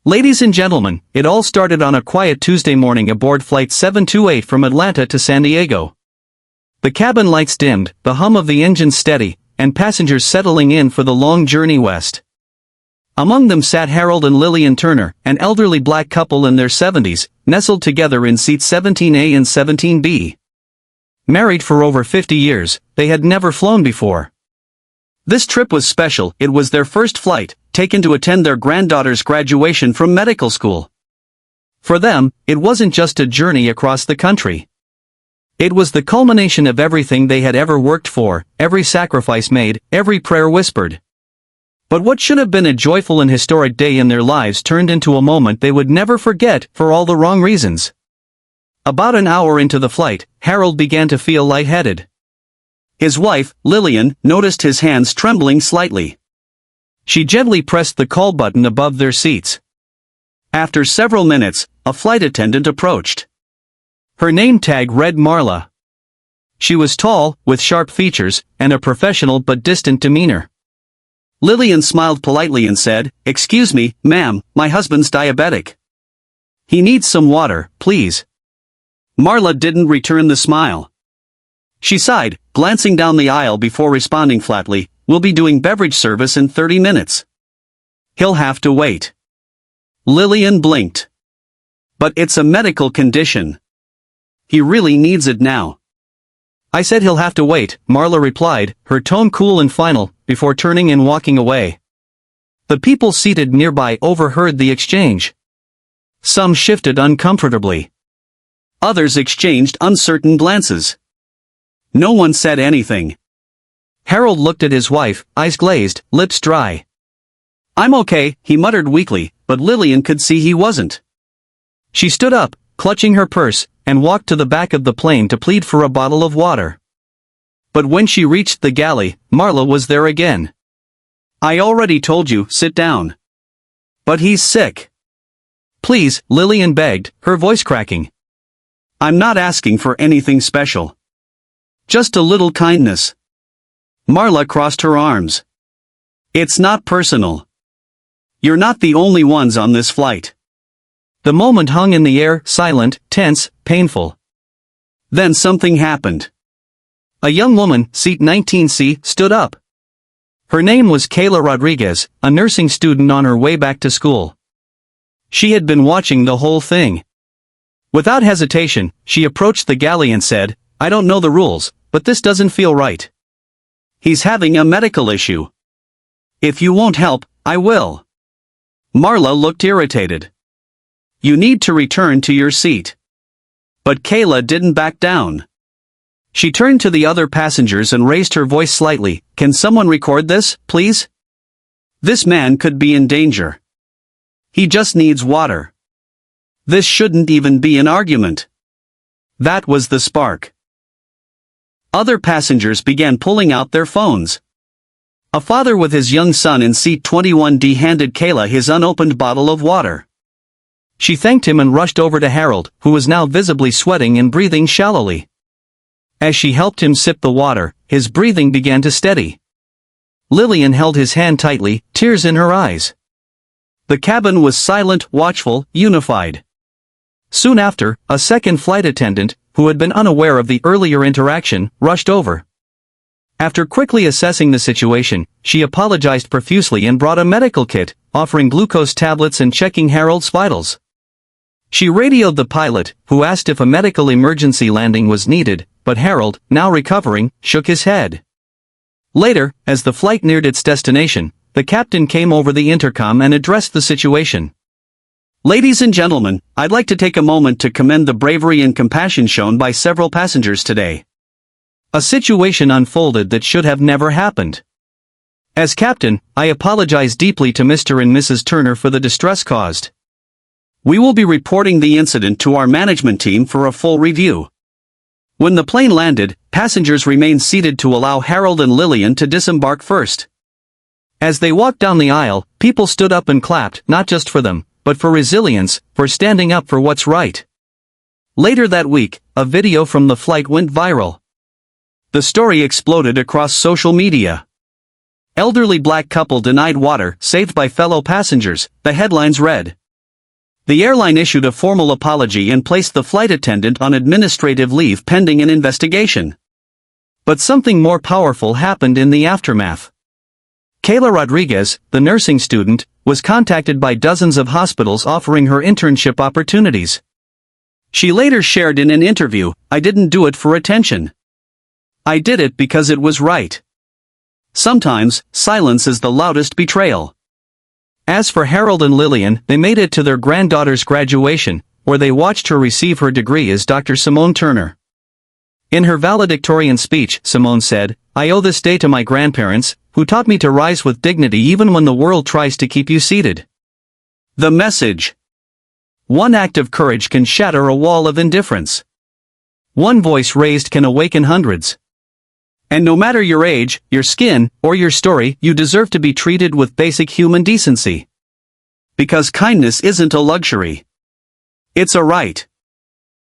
Ladies and gentlemen, it all started on a quiet Tuesday morning aboard Flight 728 from Atlanta to San Diego. The cabin lights dimmed, the hum of the engine steady, and passengers settling in for the long journey west. Among them sat Harold and Lillian Turner, an elderly black couple in their 70s, nestled together in seats 17A and 17B. Married for over 50 years, they had never flown before. This trip was special. It was their first flight, taken to attend their granddaughter's graduation from medical school. For them, it wasn't just a journey across the country. It was the culmination of everything they had ever worked for, every sacrifice made, every prayer whispered. But what should have been a joyful and historic day in their lives turned into a moment they would never forget for all the wrong reasons. About an hour into the flight, Harold began to feel lightheaded. His wife, Lillian, noticed his hands trembling slightly. She gently pressed the call button above their seats. After several minutes, a flight attendant approached. Her name tag read Marla. She was tall, with sharp features, and a professional but distant demeanor. Lillian smiled politely and said, "Excuse me, ma'am, my husband's diabetic. He needs some water, please." Marla didn't return the smile. She sighed, glancing down the aisle before responding flatly, "We'll be doing beverage service in 30 minutes. He'll have to wait." Lillian blinked. "But it's a medical condition. He really needs it now." "I said he'll have to wait," Marla replied, her tone cool and final, before turning and walking away. The people seated nearby overheard the exchange. Some shifted uncomfortably. Others exchanged uncertain glances. No one said anything. Harold looked at his wife, eyes glazed, lips dry. "I'm okay," he muttered weakly, but Lillian could see he wasn't. She stood up, clutching her purse, and walked to the back of the plane to plead for a bottle of water. But when she reached the galley, Marla was there again. "I already told you, sit down." "But he's sick." "Please," Lillian begged, her voice cracking. "I'm not asking for anything special. Just a little kindness." Marla crossed her arms. "It's not personal. You're not the only ones on this flight." The moment hung in the air, silent, tense, painful. Then something happened. A young woman, seat 19C, stood up. Her name was Kayla Rodriguez, a nursing student on her way back to school. She had been watching the whole thing. Without hesitation, she approached the galley and said, "I don't know the rules, but this doesn't feel right. He's having a medical issue. If you won't help, I will." Marla looked irritated. "You need to return to your seat." But Kayla didn't back down. She turned to the other passengers and raised her voice slightly, "Can someone record this, please? This man could be in danger. He just needs water. This shouldn't even be an argument." That was the spark. Other passengers began pulling out their phones. A father with his young son in seat 21D handed Kayla his unopened bottle of water. She thanked him and rushed over to Harold, who was now visibly sweating and breathing shallowly. As she helped him sip the water, his breathing began to steady. Lillian held his hand tightly, tears in her eyes. The cabin was silent, watchful, unified. Soon after, a second flight attendant, who had been unaware of the earlier interaction, rushed over. After quickly assessing the situation, she apologized profusely and brought a medical kit, offering glucose tablets and checking Harold's vitals. She radioed the pilot, who asked if a medical emergency landing was needed, but Harold, now recovering, shook his head. Later, as the flight neared its destination, the captain came over the intercom and addressed the situation. "Ladies and gentlemen, I'd like to take a moment to commend the bravery and compassion shown by several passengers today. A situation unfolded that should have never happened. As captain, I apologize deeply to Mr. and Mrs. Turner for the distress caused. We will be reporting the incident to our management team for a full review." When the plane landed, passengers remained seated to allow Harold and Lillian to disembark first. As they walked down the aisle, people stood up and clapped, not just for them, but for resilience, for standing up for what's right. Later that week, a video from the flight went viral. The story exploded across social media. "Elderly black couple denied water, saved by fellow passengers," the headlines read. The airline issued a formal apology and placed the flight attendant on administrative leave pending an investigation. But something more powerful happened in the aftermath. Kayla Rodriguez, the nursing student, was contacted by dozens of hospitals offering her internship opportunities. She later shared in an interview, "I didn't do it for attention. I did it because it was right." Sometimes, silence is the loudest betrayal. As for Harold and Lillian, they made it to their granddaughter's graduation, where they watched her receive her degree as Dr. Simone Turner. In her valedictorian speech, Simone said, "I owe this day to my grandparents, who taught me to rise with dignity even when the world tries to keep you seated." The message: one act of courage can shatter a wall of indifference. One voice raised can awaken hundreds. And no matter your age, your skin, or your story, you deserve to be treated with basic human decency. Because kindness isn't a luxury. It's a right.